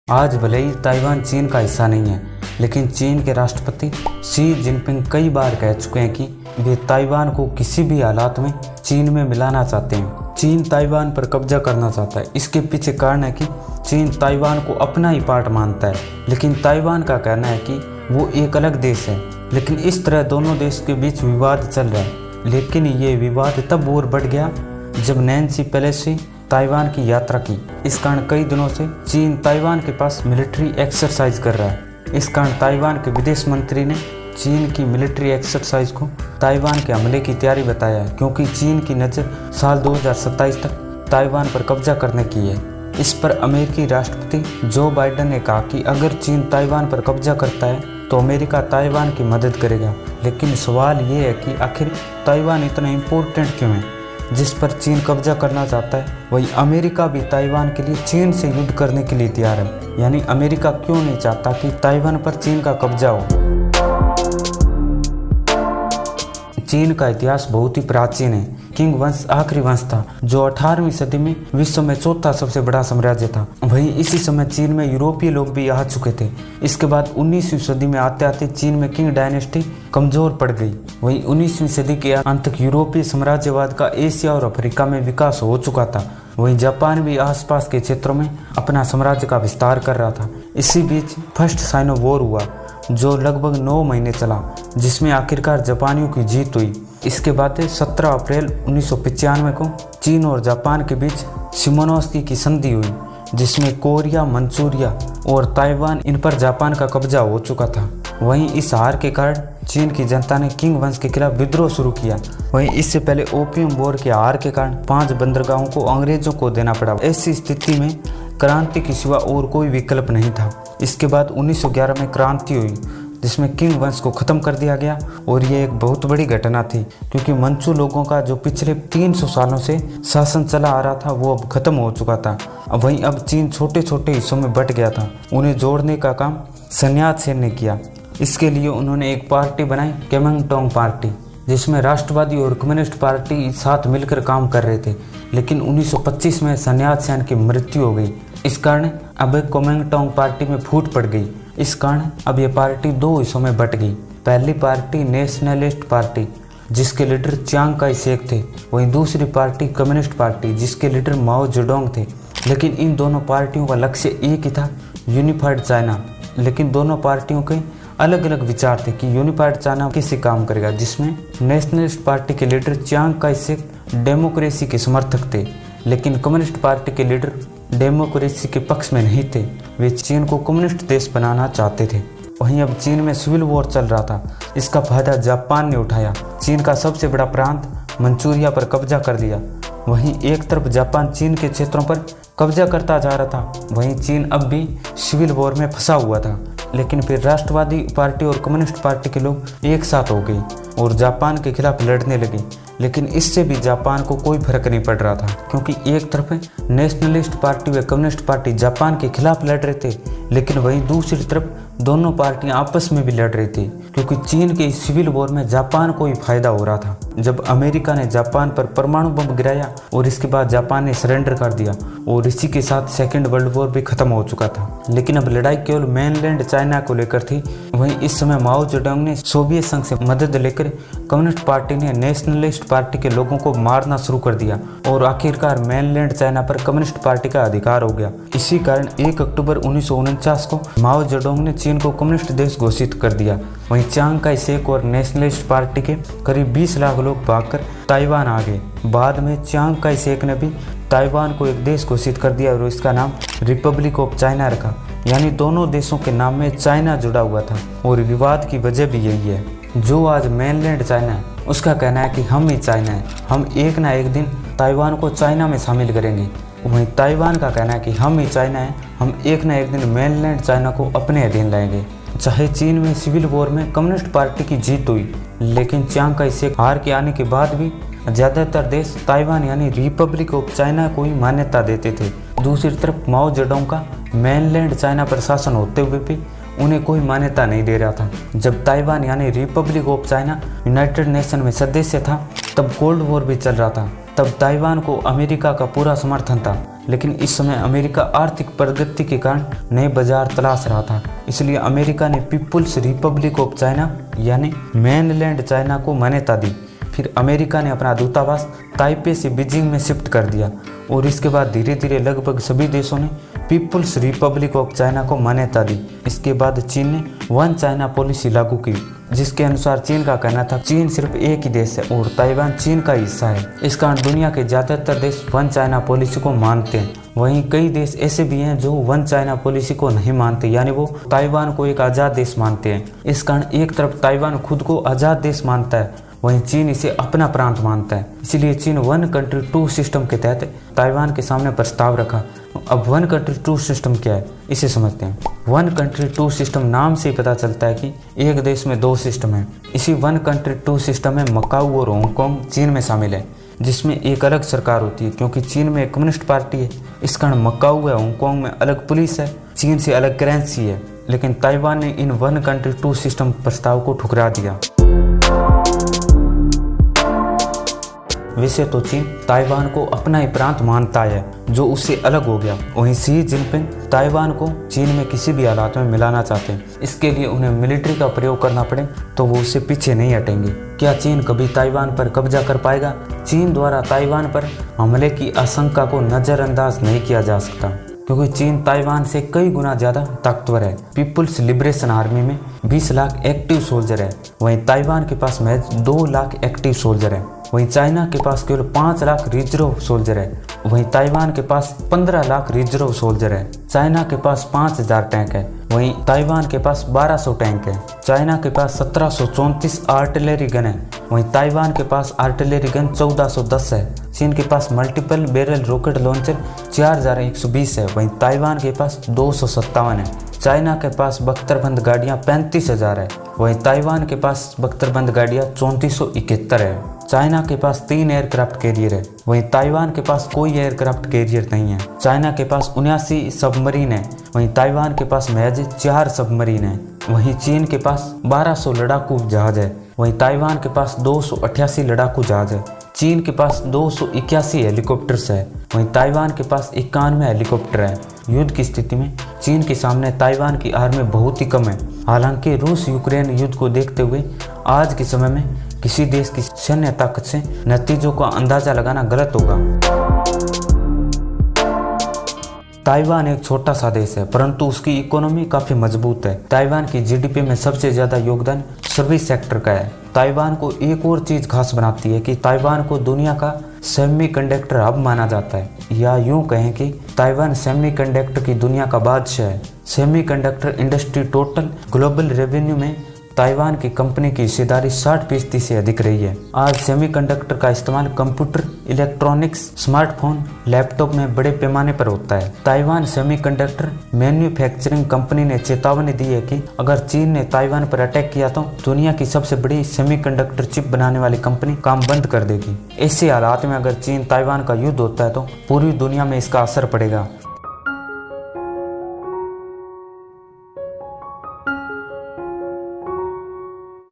आज भले ही ताइवान चीन का हिस्सा नहीं है, लेकिन चीन के राष्ट्रपति शी जिनपिंग कई बार कह चुके हैं कि वे ताइवान को किसी भी हालात में चीन में मिलाना चाहते हैं। चीन ताइवान पर कब्जा करना चाहता है। इसके पीछे कारण है कि चीन ताइवान को अपना ही पार्ट मानता है, लेकिन ताइवान का कहना है कि वो एक अलग देश है। लेकिन इस तरह दोनों देश के बीच विवाद चल रहा है। लेकिन ये विवाद तब और बढ़ गया जब नैन्सी पेलोसी ताइवान की यात्रा की। इस कारण कई दिनों से चीन ताइवान के पास मिलिट्री एक्सरसाइज कर रहा है। इस कारण ताइवान के विदेश मंत्री ने चीन की मिलिट्री एक्सरसाइज को ताइवान के हमले की तैयारी बताया है, क्योंकि चीन की नज़र साल 2027 तक ताइवान पर कब्जा करने की है। इस पर अमेरिकी राष्ट्रपति जो बाइडेन ने कहा कि अगर चीन ताइवान पर कब्जा करता है तो अमेरिका ताइवान की मदद करेगा। लेकिन सवाल ये है कि आखिर ताइवान इतना इम्पोर्टेंट क्यों है जिस पर चीन कब्जा करना चाहता है। वही अमेरिका भी ताइवान के लिए चीन से युद्ध करने के लिए तैयार है। यानी अमेरिका क्यों नहीं चाहता कि ताइवान पर चीन का कब्जा हो। चीन का इतिहास बहुत ही प्राचीन है। किंग वंश आखिरी वंश था जो 18वीं सदी में विश्व में चौथा सबसे बड़ा साम्राज्य था। वहीं इसी समय चीन में यूरोपीय लोग भी आ चुके थे। इसके बाद 19वीं सदी में आते आते चीन में किंग डायनेस्टी कमजोर पड़ गई। वहीं 19वीं सदी के अंत तक यूरोपीय साम्राज्यवाद का एशिया और अफ्रीका में विकास हो चुका था। वहीं जापान भी आसपास के क्षेत्रों में अपना साम्राज्य का विस्तार कर रहा था। इसी बीच फर्स्ट साइनो वॉर हुआ जो लगभग 9 महीने चला, जिसमें आखिरकार जापानियों की जीत हुई। इसके बाद 17 अप्रैल 1995 को चीन और जापान के बीच शिमोनोसेकी की संधि हुई, जिसमें कोरिया, मंचूरिया और ताइवान इन पर जापान का कब्जा हो चुका था। वहीं इस हार के कारण चीन की जनता ने किंग वंश के खिलाफ विद्रोह शुरू किया। वहीं इससे पहले ओपियम वॉर के हार के कारण 5 बंदरगाहों को अंग्रेजों को देना पड़ा। ऐसी स्थिति में क्रांति के सिवा और कोई विकल्प नहीं था। इसके बाद 1911 में क्रांति हुई, जिसमें किंग वंश को ख़त्म कर दिया गया। और ये एक बहुत बड़ी घटना थी, क्योंकि मंचू लोगों का जो पिछले 300 सालों से शासन चला आ रहा था वो अब खत्म हो चुका था। वहीं अब चीन छोटे छोटे हिस्सों में बंट गया था। उन्हें जोड़ने का काम सन्यात सेन ने किया। इसके लिए उन्होंने एक पार्टी बनाई, केमेंगटोंग पार्टी, जिसमें राष्ट्रवादी और कम्युनिस्ट पार्टी साथ मिलकर काम कर रहे थे। लेकिन 1925 में सन्यात सेन की मृत्यु हो गई। इस कारण अब केमेंगटोंग पार्टी में फूट पड़ गई। इस कारण अब ये पार्टी 2 हिस्सों में बट गई। पहली पार्टी नेशनलिस्ट पार्टी, जिसके लीडर चियांग काई शेक थे। वहीं दूसरी पार्टी कम्युनिस्ट पार्टी, जिसके लीडर माओ जेडोंग थे। लेकिन इन दोनों पार्टियों का लक्ष्य एक ही था, यूनिफाइड चाइना। लेकिन दोनों पार्टियों के अलग अलग विचार थे कि यूनिफाइड चाइना कैसे काम करेगा, जिसमें नेशनलिस्ट पार्टी के leader Chiang Kai Shek democracy के समर्थक थे, लेकिन कम्युनिस्ट पार्टी के लीडर डेमोक्रेसी के पक्ष में नहीं थे। वे चीन को कम्युनिस्ट देश बनाना चाहते थे। वहीं अब चीन में सिविल वॉर चल रहा था। इसका फायदा जापान ने उठाया। चीन का सबसे बड़ा प्रांत मंचूरिया पर कब्जा कर लिया। वहीं एक तरफ जापान चीन के क्षेत्रों पर कब्जा करता जा रहा था, वहीं चीन अब भी सिविल वॉर में फंसा हुआ था। लेकिन फिर राष्ट्रवादी पार्टी और कम्युनिस्ट पार्टी के लोग एक साथ हो गए और जापान के खिलाफ लड़ने लगे। लेकिन इससे भी जापान को कोई फर्क नहीं पड़ रहा था, क्योंकि एक तरफ नेशनलिस्ट पार्टी व कम्युनिस्ट पार्टी जापान के खिलाफ लड़ रहे थे, लेकिन वहीं दूसरी तरफ दोनों पार्टियां आपस में भी लड़ रही थी, क्योंकि चीन के इस सिविल वॉर में जापान को ही फायदा हो रहा था। जब अमेरिका ने जापान पर परमाणु बम गिराया और इसके बाद जापान ने सरेंडर कर दिया और इसी के साथ सेकेंड वर्ल्ड वॉर भी खत्म हो चुका था। लेकिन अब लड़ाई केवल मेनलैंड चाइना को लेकर थी। वहीं इस समय माओ जेडोंग ने सोवियत संघ से मदद लेकर कम्युनिस्ट पार्टी ने नेशनलिस्ट पार्टी के लोगों को मारना शुरू कर दिया और आखिरकार मेनलैंड चाइना पर कम्युनिस्ट पार्टी का अधिकार हो गया। इसी कारण 1 अक्टूबर 1949 को माओ जेडोंग ने चीन को कम्युनिस्ट देश घोषित कर दिया। वहीं चियांग काई शेक और नेशनलिस्ट पार्टी के करीब 20 लाख लोग भागकर ताइवान आ गए। बाद में चियांग काई शेक ने भी ताइवान को एक देश घोषित कर दिया और इसका नाम रिपब्लिक ऑफ चाइना रखा। यानी दोनों देशों के नाम में चाइना जुड़ा हुआ था। और विवाद की वजह भी यही है। जो आज मेनलैंड चाइना है उसका कहना है कि हम ही चाइना है, हम एक ना एक दिन ताइवान को चाइना में शामिल करेंगे। वहीं ताइवान का कहना है कि हम ही चाइना है, हम एक ना एक दिन मेनलैंड चाइना को अपने अधीन लाएंगे। चाहे चीन में सिविल वॉर में कम्युनिस्ट पार्टी की जीत हुई, लेकिन चियांग काई शेक हार के आने के बाद भी ज़्यादातर देश ताइवान यानी रिपब्लिक ऑफ चाइना को ही मान्यता देते थे। दूसरी तरफ माओ जेडोंग का मेनलैंड चाइना पर शासन होते हुए भी उन्हें कोई मान्यता नहीं दे रहा था। जब ताइवान यानी Republic of China United nation में सदस्य था, तब कोल्ड वॉर भी चल रहा था। तब ताइवान को अमेरिका का पूरा समर्थन था। लेकिन इस समय अमेरिका आर्थिक प्रगति के कारण नए बाजार तलाश रहा था। इसलिए अमेरिका ने पीपुल्स रिपब्लिक ऑफ चाइना यानी मेनलैंड चाइना को मान्यता दी। फिर अमेरिका ने अपना दूतावास ताइपे से बीजिंग में शिफ्ट कर दिया और इसके बाद धीरे धीरे लगभग सभी देशों ने पीपुल्स रिपब्लिक ऑफ चाइना को मान्यता दी। इसके बाद चीन ने वन चाइना पॉलिसी लागू की, जिसके अनुसार चीन का कहना था चीन सिर्फ एक ही देश है और ताइवान चीन का हिस्सा है। इस कारण दुनिया के ज़्यादातर देश वन चाइना पॉलिसी को मानते हैं। वहीं कई देश ऐसे भी हैं जो वन चाइना पॉलिसी को नहीं मानते, यानी वो ताइवान को एक आज़ाद देश मानते हैं। इस कारण एक तरफ ताइवान खुद को आज़ाद देश मानता है, वहीं चीन इसे अपना प्रांत मानता है। इसलिए चीन वन कंट्री टू सिस्टम के तहत ताइवान के सामने प्रस्ताव रखा। अब वन कंट्री टू सिस्टम क्या है, इसे समझते हैं। वन कंट्री टू सिस्टम नाम से ही पता चलता है कि एक देश में दो सिस्टम है। इसी वन कंट्री टू सिस्टम में मकाऊ और हांगकांग चीन में शामिल है, जिसमें एक अलग सरकार होती है, क्योंकि चीन में एक कम्युनिस्ट पार्टी है। इस कारण मकाऊ है, हांगकांग में अलग पुलिस है, चीन से अलग करेंसी है। लेकिन ताइवान ने इन वन कंट्री टू सिस्टम प्रस्ताव को ठुकरा दिया। वैसे तो चीन ताइवान को अपना ही प्रांत मानता है जो उससे अलग हो गया। वहीं शी जिनपिंग ताइवान को चीन में किसी भी हालात में मिलाना चाहते हैं। इसके लिए उन्हें मिलिट्री का प्रयोग करना पड़े तो वो उससे पीछे नहीं हटेंगे। क्या चीन कभी ताइवान पर कब्जा कर पाएगा? चीन द्वारा ताइवान पर हमले की आशंका को नज़रअंदाज नहीं किया जा सकता, क्योंकि चीन ताइवान से कई गुना ज़्यादा ताकतवर है। पीपुल्स लिबरेशन आर्मी में 20 लाख एक्टिव सोल्जर है, वहीं ताइवान के पास महज 2 लाख एक्टिव सोल्जर है। वहीं चाइना के पास केवल 5 लाख रिजर्व सोल्जर है, वहीं ताइवान के पास 15 लाख रिजर्व सोल्जर है। चाइना के पास 5000 टैंक है, वहीं ताइवान के पास 1200 टैंक है। चाइना के पास 1734 आर्टिलरी गन है, वहीं ताइवान के पास आर्टिलरी गन 1410 है। चीन के पास मल्टीपल बैरल रॉकेट लॉन्चर 4120 है, वहीं ताइवान के पास 257 है। चाइना के पास बख्तरबंद गाड़ियाँ 35,000 है, वहीं ताइवान के पास बख्तरबंद गाड़ियाँ 3471 है। चाइना के पास 3 एयरक्राफ्ट कैरियर है, वहीं ताइवान के पास कोई एयरक्राफ्ट कैरियर नहीं है। चाइना के पास 79 सबमरीन है, वहीं ताइवान के पास महज 4 सबमरीन है। वहीं चीन के पास 1200 लड़ाकू जहाज है, वहीं ताइवान के पास 288 लड़ाकू जहाज है। चीन के पास 281 हेलीकॉप्टर्स है, वहीं ताइवान के पास 91 हेलीकॉप्टर है। युद्ध की स्थिति में चीन के सामने ताइवान की आर्मी बहुत ही कम है। हालांकि रूस यूक्रेन युद्ध को देखते हुए आज के समय में किसी देश की सैन्य ताकत से नतीजों का अंदाजा लगाना गलत होगा। ताइवान एक छोटा सा देश है, परंतु उसकी इकोनॉमी काफी मजबूत है। ताइवान की जीडीपी में सबसे ज्यादा योगदान सर्विस सेक्टर का है। ताइवान को एक और चीज खास बनाती है कि ताइवान को दुनिया का सेमीकंडक्टर हब माना जाता है, या यूं कहें कि ताइवान सेमीकंडक्टर की दुनिया का बादशाह है। Semiconductor industry total global revenue में ताइवान की कंपनी की हिस्सेदारी 60% से अधिक रही है। आज सेमीकंडक्टर का इस्तेमाल कंप्यूटर, इलेक्ट्रॉनिक्स, स्मार्टफोन, लैपटॉप में बड़े पैमाने पर होता है। ताइवान सेमीकंडक्टर मैन्युफैक्चरिंग कंपनी ने चेतावनी दी है कि अगर चीन ने ताइवान पर अटैक किया तो दुनिया की सबसे बड़ी सेमीकंडक्टर चिप बनाने वाली कंपनी काम बंद कर देगी। ऐसे हालात में अगर चीन ताइवान का युद्ध होता है तो पूरी दुनिया में इसका असर पड़ेगा।